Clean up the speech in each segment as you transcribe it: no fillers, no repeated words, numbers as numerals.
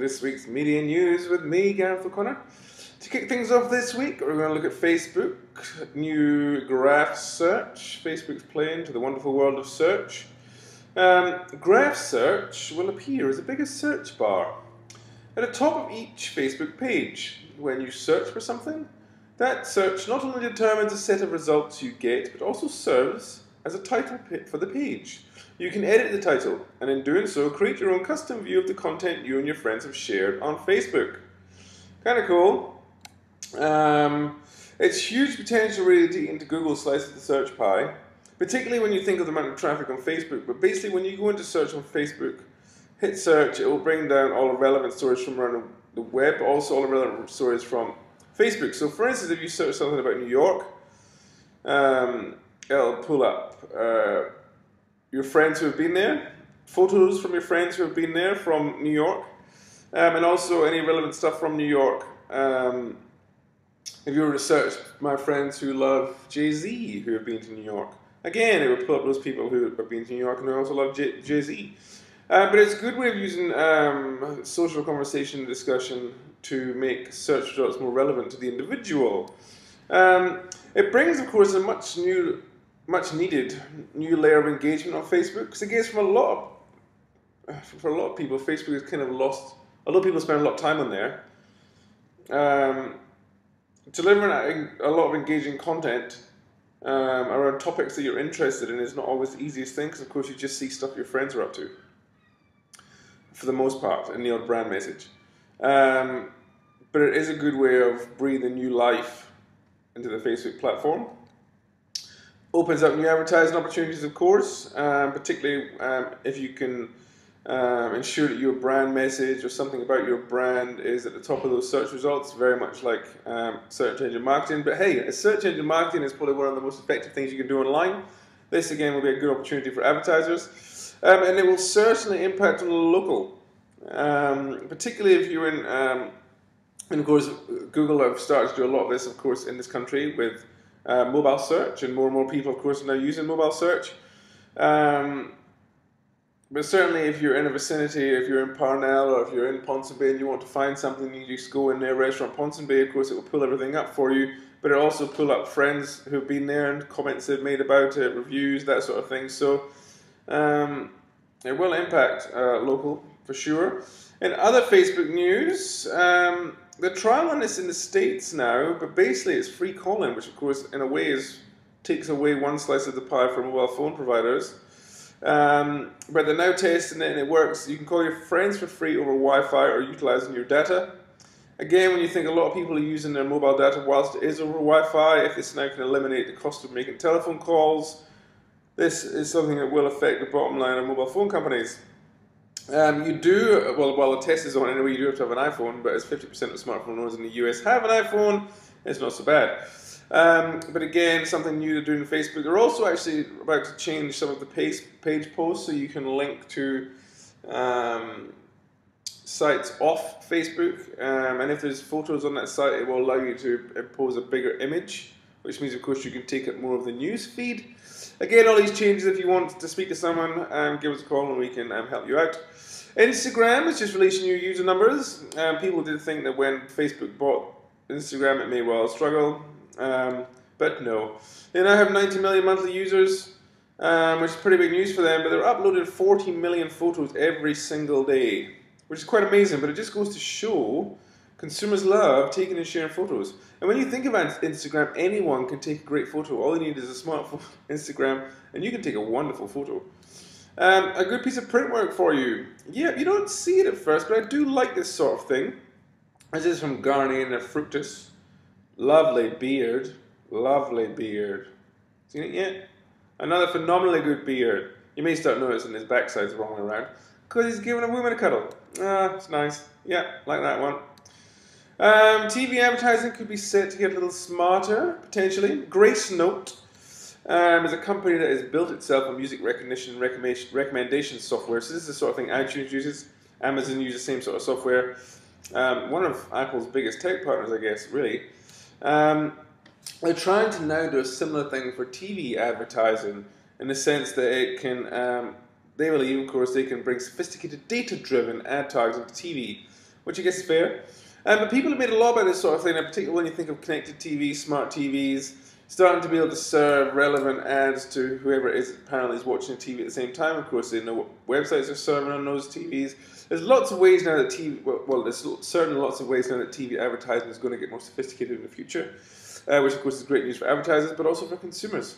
this week's media news with me, Gareth. To kick things off this week, we're going to look at Facebook, new graph search. Facebook's play into the wonderful world of search. Graph search will appear as a bigger search bar at the top of each Facebook page. When you search for something, that search not only determines a set of results you get, but also serves as a title for the page. You can edit the title, and in doing so, create your own custom view of the content you and your friends have shared on Facebook. Kind of cool. It's huge potential really to get into Google's slice of the search pie, particularly when you think of the amount of traffic on Facebook. But basically, when you go into search on Facebook, hit search, it will bring down all the relevant stories from around the web, but also all the relevant stories from Facebook. So for instance, if you search something about New York, it'll pull up your friends who have been there, photos from your friends who have been there from New York, and also any relevant stuff from New York. If you were to search my friends who love Jay-Z who have been to New York, again, it would pull up those people who have been to New York and who also love Jay-Z. But it's a good way of using social conversation and discussion to make search results more relevant to the individual. It brings, of course, a much needed new layer of engagement on Facebook, because I guess for a lot of people, Facebook has kind of lost. A lot of people spend a lot of time on there. Delivering a lot of engaging content around topics that you're interested in is not always the easiest thing, because of course you just see stuff your friends are up to, for the most part, in the odd brand message. But it is a good way of breathing new life into the Facebook platform. Opens up new advertising opportunities, of course, particularly if you can ensure that your brand message or something about your brand is at the top of those search results, very much like search engine marketing. But hey, search engine marketing is probably one of the most effective things you can do online. This, again, will be a good opportunity for advertisers. And it will certainly impact on the local, particularly if you're in, and of course, Google have started to do a lot of this, of course, in this country with mobile search, and more people, of course, are now using mobile search. But certainly if you're in a vicinity, if you're in Parnell or if you're in Ponsonby and you want to find something, you just go in their restaurant Ponsonby, of course it will pull everything up for you, but it'll also pull up friends who've been there and comments they've made about it, reviews, that sort of thing. So it will impact local for sure. In other Facebook news, they're trialing this in the States now, but basically it's free calling, which of course in a way takes away one slice of the pie for mobile phone providers. But they're now testing it and it works. You can call your friends for free over Wi-Fi or utilizing your data. Again, when you think a lot of people are using their mobile data whilst it is over Wi-Fi, if this now can eliminate the cost of making telephone calls, this is something that will affect the bottom line of mobile phone companies. You do, well, while the test is on anyway, you do have to have an iPhone, but as 50% of smartphone owners in the US have an iPhone, it's not so bad. But again, something new to do in Facebook. They're also actually about to change some of the page posts so you can link to sites off Facebook. And if there's photos on that site, it will allow you to impose a bigger image, which means, of course, you can take up more of the news feed. Again, all these changes, if you want to speak to someone, give us a call and we can help you out. Instagram has just released new user numbers. People did think that when Facebook bought Instagram, it may well struggle. But no. They now have 90 million monthly users, which is pretty big news for them, but they're uploading 40 million photos every single day, which is quite amazing, but it just goes to show consumers love taking and sharing photos. And when you think about Instagram, anyone can take a great photo. All you need is a smartphone, Instagram, and you can take a wonderful photo. A good piece of print work for you. Yeah, you don't see it at first, but I do like this sort of thing. This is from Garnier and Fructus. Lovely beard. Lovely beard. Seen it yet? Another phenomenally good beard. You may start noticing his backside's the wrong way around, because he's giving a woman a cuddle. Ah, it's nice. Yeah, like that one. TV advertising could be set to get a little smarter, potentially. Grace Note is a company that has built itself on music recognition recommendation software. So this is the sort of thing iTunes uses. Amazon uses the same sort of software. One of Apple's biggest tech partners, I guess, really. They're trying to now do a similar thing for TV advertising, in the sense that it can, they believe, of course, they can bring sophisticated data-driven ad tags into TV, which I guess is fair. But people have made a lot about this sort of thing, and particularly when you think of connected TVs, smart TVs, starting to be able to serve relevant ads to whoever it is that apparently is watching TV at the same time. Of course, they know what websites are serving on those TVs. There's lots of ways now that there's certainly lots of ways now that TV advertising is going to get more sophisticated in the future, which of course is great news for advertisers, but also for consumers.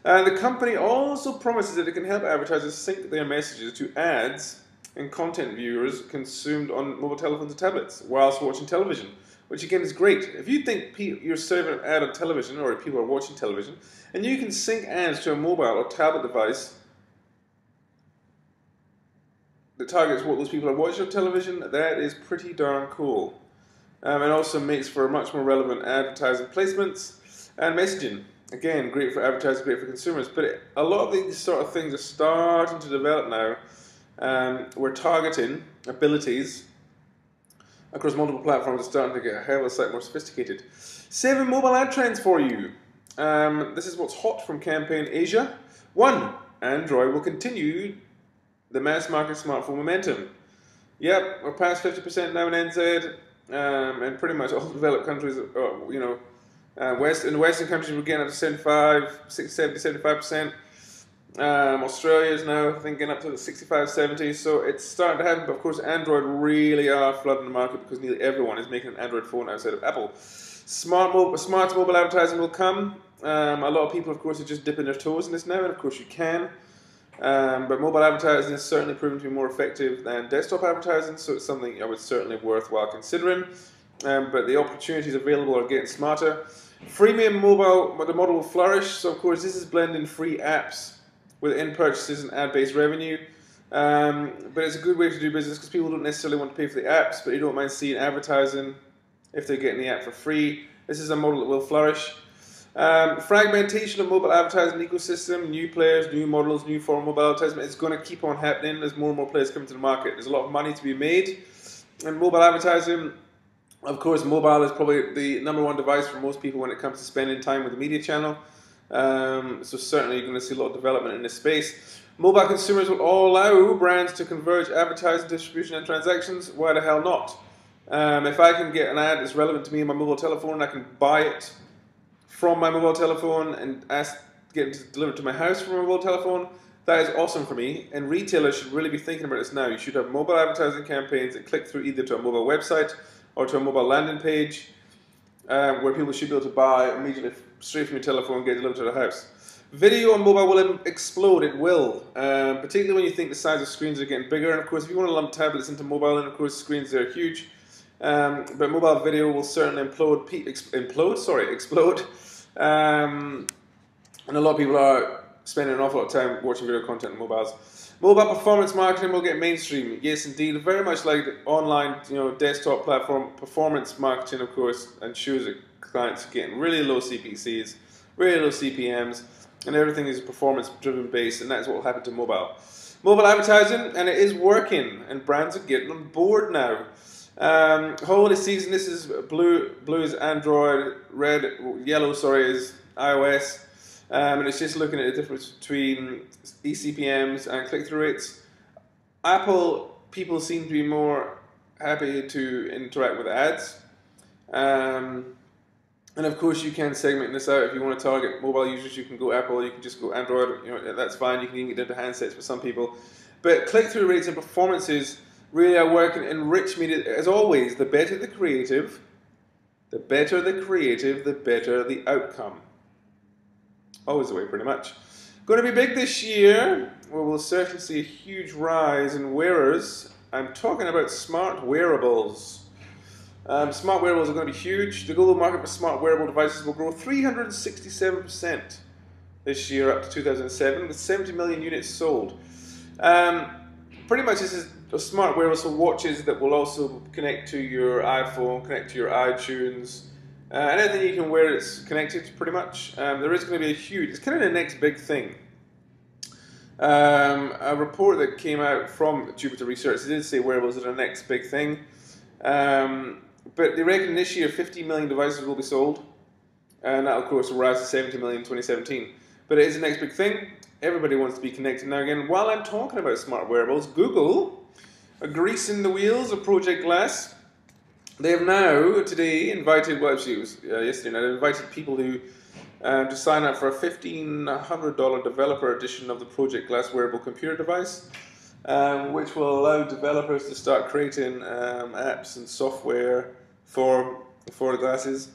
The company also promises that it can help advertisers sync their messages to ads and content viewers consumed on mobile telephones and tablets whilst watching television, which again is great. If you think you're serving an ad on television, or if people are watching television, and you can sync ads to a mobile or tablet device that targets what those people are watching on television, that is pretty darn cool. It also makes for much more relevant advertising placements and messaging. Again, great for advertisers, great for consumers. But a lot of these sort of things are starting to develop now. Where targeting abilities across multiple platforms are starting to get a hell of a sight more sophisticated. 7 mobile ad trends for you. This is what's hot from Campaign Asia. 1. Android will continue the mass market smartphone momentum. Yep, we're past 50% now in NZ, and pretty much all developed countries, in the Western countries we're getting up to 75, 60, 70, 75%. Australia is now, I think, getting up to the 65, 70, so it's starting to happen. But of course, Android really are flooding the market because nearly everyone is making an Android phone outside of Apple. Smart mobile advertising will come. A lot of people, of course, are just dipping their toes in this now, and of course you can. But mobile advertising is certainly proven to be more effective than desktop advertising, so it's something I would certainly worthwhile considering. But the opportunities available are getting smarter. Freemium mobile, the model will flourish. So of course, this is blending free apps with in-purchases and ad-based revenue. But it's a good way to do business because people don't necessarily want to pay for the apps, but you don't mind seeing advertising if they're getting the app for free. This is a model that will flourish. Fragmentation of mobile advertising ecosystem, new players, new models, new form of mobile advertisement is going to keep on happening as more and more players come to the market. There's a lot of money to be made in mobile advertising. Of course, mobile is probably the #1 device for most people when it comes to spending time with the media channel. So certainly you're going to see a lot of development in this space. Mobile consumers will allow brands to converge advertising, distribution and transactions. Why the hell not? If I can get an ad that's relevant to me on my mobile telephone, I can buy it from my mobile telephone and get it delivered to my house from my mobile telephone. That is awesome for me, and retailers should really be thinking about this now. You should have mobile advertising campaigns that click through either to a mobile website or to a mobile landing page where people should be able to buy immediately straight from your telephone and get delivered to the house. Video on mobile will explode, it will, particularly when you think the size of screens are getting bigger. And of course, if you want to lump tablets into mobile, then of course screens are huge. But mobile video will certainly explode. And a lot of people are spending an awful lot of time watching video content on mobiles. Mobile performance marketing will get mainstream. Yes, indeed. Very much like the online, desktop platform performance marketing, of course, ensures that clients are getting really low CPCs, really low CPMs, and everything is performance-driven based, and that's what will happen to mobile. Mobile advertising, and it is working, and brands are getting on board now. Holiday season, this is blue is Android, yellow is iOS, and it's just looking at the difference between eCPMs and click-through rates. Apple, people seem to be more happy to interact with ads, and of course you can segment this out. If you want to target mobile users, you can go Apple, you can just go Android, that's fine. You can even get into handsets for some people, but click-through rates and performances really are working in rich media. As always, the better the creative, the better the outcome. Always the way, pretty much. Going to be big this year, where we'll certainly see a huge rise in wearers. I'm talking about smart wearables. Smart wearables are going to be huge. The global market for smart wearable devices will grow 367% this year up to 2007, with 70 million units sold. Pretty much this is a smart wearable, so watches that will also connect to your iPhone, connect to your iTunes, anything you can wear that's connected, pretty much. There is going to be a huge, it's kind of the next big thing. A report that came out from Jupiter Research did say wearables are the next big thing. But they reckon this year 50 million devices will be sold, and that of course will rise to 70 million in 2017. But it is the next big thing. Everybody wants to be connected now again. While I'm talking about smart wearables, Google greasing the wheels of Project Glass. They have now, today, invited, well actually it was yesterday night, invited people who to sign up for a $1,500 developer edition of the Project Glass wearable computer device, which will allow developers to start creating apps and software for the glasses.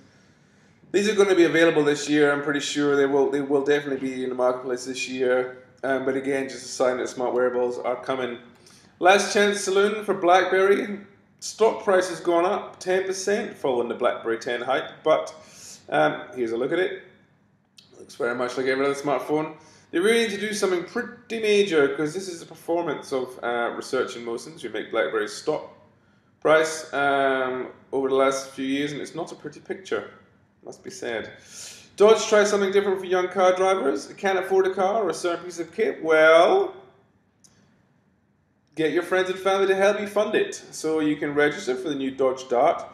These are going to be available this year. I'm pretty sure they will definitely be in the marketplace this year. But again, just a sign that smart wearables are coming. Last chance saloon for BlackBerry. Stock price has gone up 10% following the BlackBerry 10 hype. But here's a look at it. Looks very much like every other smartphone. They really need to do something pretty major, because this is the performance of Research in Motions, who make BlackBerry's stock price over the last few years, and it's not a pretty picture, must be said. Dodge tries something different for young car drivers. Can't afford a car or a certain piece of kit? Well, get your friends and family to help you fund it. So you can register for the new Dodge Dart,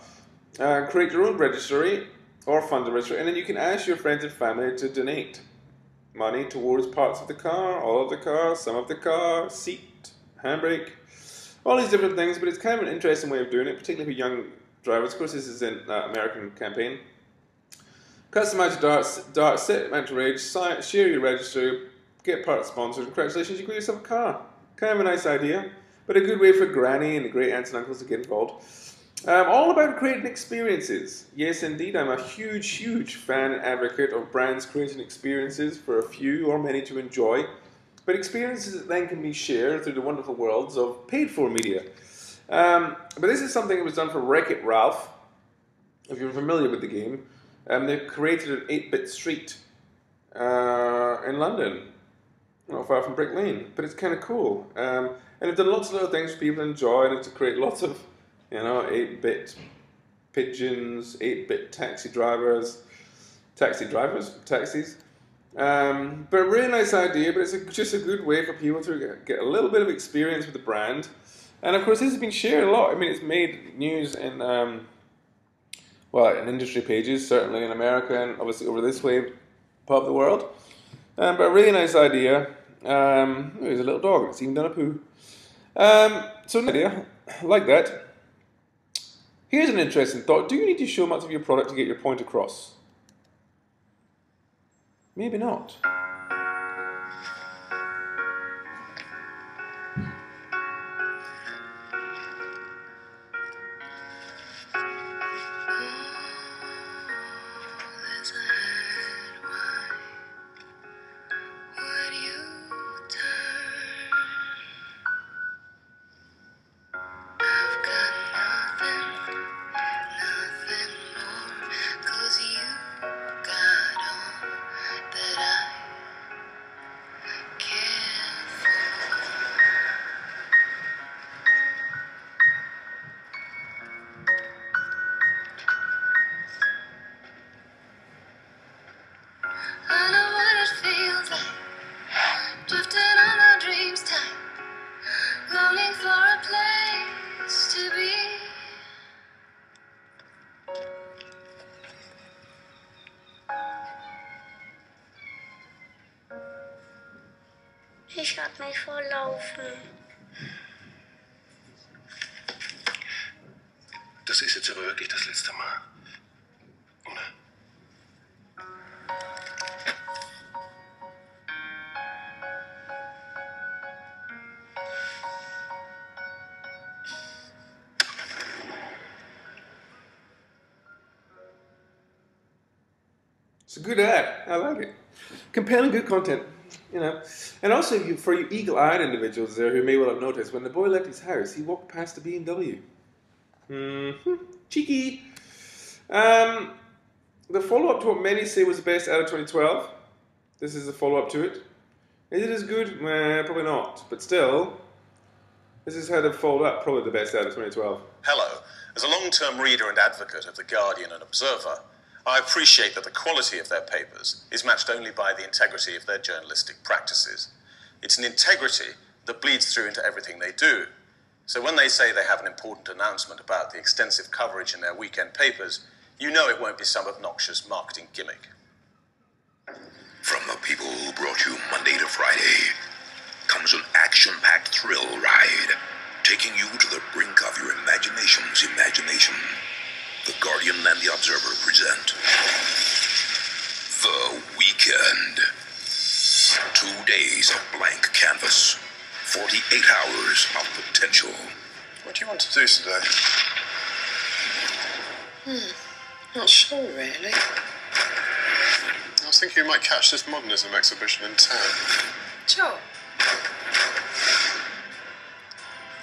create your own registry, or fund a registry, and then you can ask your friends and family to donate money towards parts of the car, all of the car, some of the car, seat, handbrake, all these different things. But it's kind of an interesting way of doing it, particularly for young drivers. Of course, this is an American campaign. Customize your Dart, set mental rage, share your registry, get part sponsored. Congratulations, you got yourself a car. Kind of a nice idea, but a good way for granny and the great aunts and uncles to get involved. All about creating experiences. Yes, indeed, I'm a huge fan and advocate of brands creating experiences for a few or many to enjoy, but experiences that then can be shared through the wonderful worlds of paid-for media. But this is something that was done for Wreck-It Ralph. If you're familiar with the game, they've created an 8-bit street in London, not far from Brick Lane, but it's kind of cool. And they've done lots of little things for people to enjoy, and to create lots of 8-bit pigeons, 8-bit taxis. But a really nice idea, but it's just a good way for people to get a little bit of experience with the brand. And of course, this has been shared a lot. I mean, it's made news in, in industry pages, certainly in America, and obviously over this way, part of the world. But a really nice idea. There's a little dog, it's even done a poo. So an idea like that. Here's an interesting thought. Do you need to show much of your product to get your point across? Maybe not. Ich hab mich verlaufen. Das ist jetzt aber wirklich das letzte Mal. Oder? It's a good ad. I like it. Compelling, good content. And also for you eagle-eyed individuals there who may well have noticed, when the boy left his house, he walked past a BMW. Cheeky. The follow-up to what many say was the best out of 2012. This is the follow-up to it. Is it as good? Probably not. But still, this is how they've followed up probably the best out of 2012. Hello. As a long-term reader and advocate of The Guardian and Observer, I appreciate that the quality of their papers is matched only by the integrity of their journalistic practices. It's an integrity that bleeds through into everything they do. So when they say they have an important announcement about the extensive coverage in their weekend papers, you know it won't be some obnoxious marketing gimmick. From the people who brought you Monday to Friday comes an action-packed thrill ride. taking you to the brink of your imagination's imagination. The Guardian and the Observer present The Weekend. 2 days of blank canvas. 48 hours of potential. What do you want to do today? Not sure, really. I was thinking we might catch this modernism exhibition in town. Sure.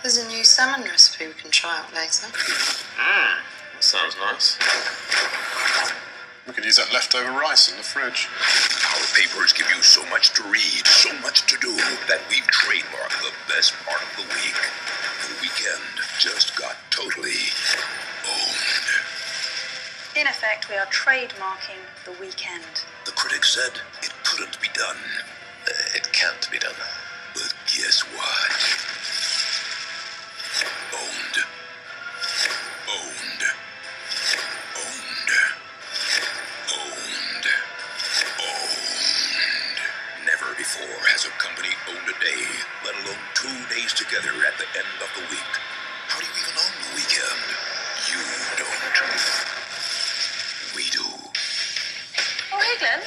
There's a new salmon recipe we can try out later. That sounds nice. We could use that leftover rice in the fridge. Our papers give you so much to read, so much to do, that we've trademarked the best part of the week. The Weekend just got totally owned. In effect, we are trademarking the weekend. The critics said it couldn't be done. It can't be done. But guess what? Owned. Owned. Owned. Owned. Owned. Never before has a company owned a day, let alone 2 days together at the end of the week. How do you even own the weekend? You don't. We do. Oh, hey, Glenn.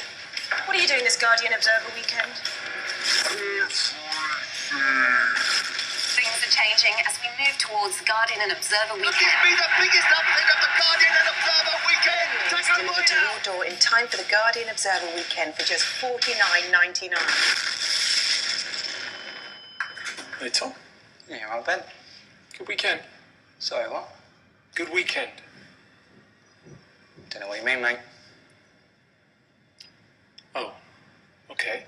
What are you doing this Guardian Observer weekend? Things are changing as we move towards the Guardian and Observer weekend. Be the biggest update of the Guardian and Observer weekend. Take a Delivered to your door in time for the Guardian Observer weekend for just $49.99. Hey, Tom. Yeah, right, Ben. Good weekend. Sorry, what? Good weekend. Don't know what you mean, mate. Oh, okay.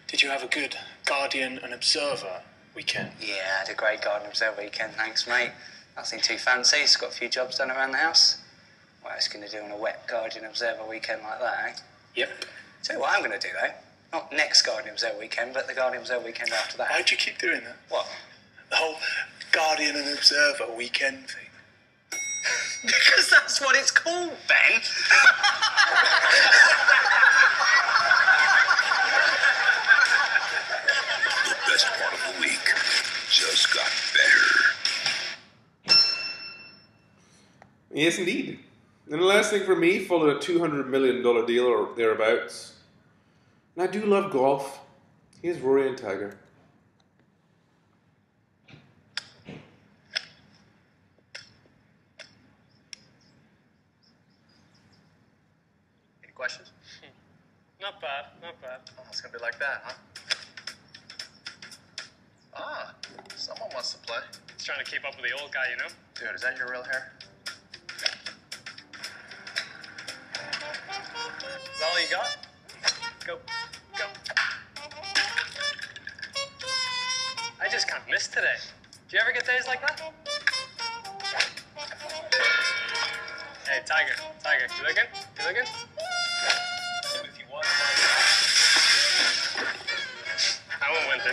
Did you have a good Guardian and Observer weekend? Yeah, I had a great Guardian Observer weekend, thanks, mate. Nothing too fancy, just got a few jobs done around the house. What else can you do on a wet Guardian Observer weekend like that, eh? Yep. Tell you what I'm going to do, though. Not next Guardian Observer weekend, but the Guardian Observer weekend after that. Why'd you keep doing that? What? The whole Guardian and Observer weekend thing. Because that's what it's called, Ben. The best part of the week just got better. Yes, indeed. And the last thing for me followed a $200 million deal or thereabouts. And I do love golf. Here's Rory and Tiger. Any questions? Not bad, not bad. Oh, it's gonna be like that, huh? Ah, someone wants to play. He's trying to keep up with the old guy, you know? Dude, is that your real hair? Is that all you got? Go, go. I just can't miss today. Do you ever get days like that? Hey, Tiger, you looking? You looking? If you want, I won't win it.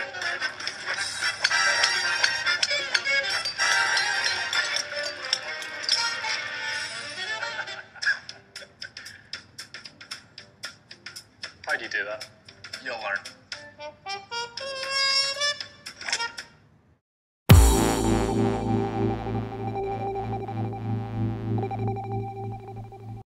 How'd you do that? You'll learn.